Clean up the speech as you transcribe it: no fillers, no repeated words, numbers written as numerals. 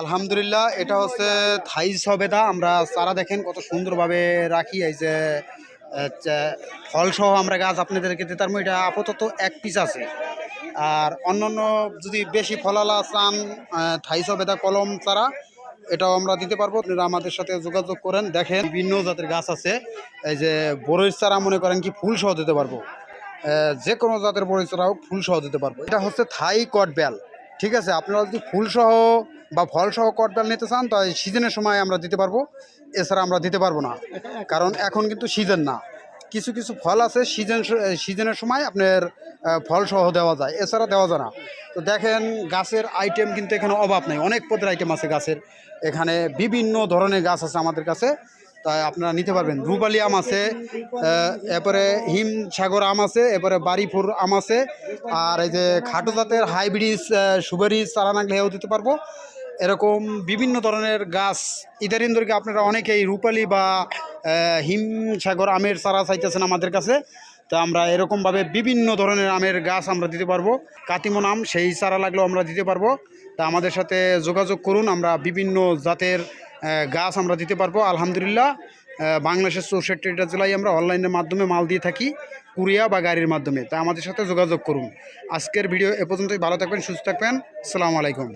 আলহামদুলিল্লাহ, এটা হচ্ছে থাই সবেদা। আমরা চারা দেখেন কত সুন্দরভাবে রাখি। এই যে ফলসহ আমরা গাছ আপনাদেরকে দিতে পারবো। এটা আপাতত এক পিস আছে। আর অন্যান্য যদি বেশি ফলালা চান, থাই সবেদা কলম চারা এটাও আমরা দিতে পারবো। আপনারা আমাদের সাথে যোগাযোগ করেন। দেখেন বিভিন্ন জাতের গাছ আছে। এই যে বড়ইয়ের চারা মনে করেন কি ফুল সহ দিতে পারবো। যে কোনো জাতের বড়ই চারাও ফুল সহ দিতে পারবো। এটা হচ্ছে থাই কটবেল। ঠিক আছে, আপনারা যদি ফুলসহ বা ফলসহ কটবেল নিতে চান তো সিজনের সময় আমরা দিতে পারবো, এছাড়া আমরা দিতে পারবো না। কারণ এখন কিন্তু সিজন না। কিছু কিছু ফল আছে সিজনের সময় আপনার ফলসহ দেওয়া যায়, এছাড়া দেওয়া যায় না। তো দেখেন গাছের আইটেম কিন্তু এখানে অভাব নেই, অনেক পদের আইটেম আছে গাছের। এখানে বিভিন্ন ধরনের গাছ আছে আমাদের কাছে, তাই আপনারা নিতে পারবেন। রূপালি আম আছে, এরপরে হিমসাগর আম আছে, এরপরে বাড়িপুর আম আছে। আর এই যে খাটো জাতের হাইব্রিড সুপারি চারা নাগলেও দিতে পারবো। এরকম বিভিন্ন ধরনের গাছ ইদারিন ধরে আপনারা অনেকেই রূপালি বা হিমসাগর আমের চারা চাইতেছেন আমাদের কাছে। তো আমরা এরকমভাবে বিভিন্ন ধরনের আমের গাছ আমরা দিতে পারবো। কাতিমন আম সেই চারা লাগলেও আমরা দিতে পারবো। তা আমাদের সাথে যোগাযোগ করুন, আমরা বিভিন্ন জাতের গাছ আমরা দিতে পারবো আলহামদুলিল্লাহ। বাংলাদেশের 64টা জেলায় আমরা অনলাইনের মাধ্যমে মাল দিয়ে থাকি, কুরিয়া বা গাড়ির মাধ্যমে। তা আমাদের সাথে যোগাযোগ করুন। আজকের ভিডিও এ পর্যন্তই। ভালো থাকবেন, সুস্থ থাকবেন। আসসালামু আলাইকুম।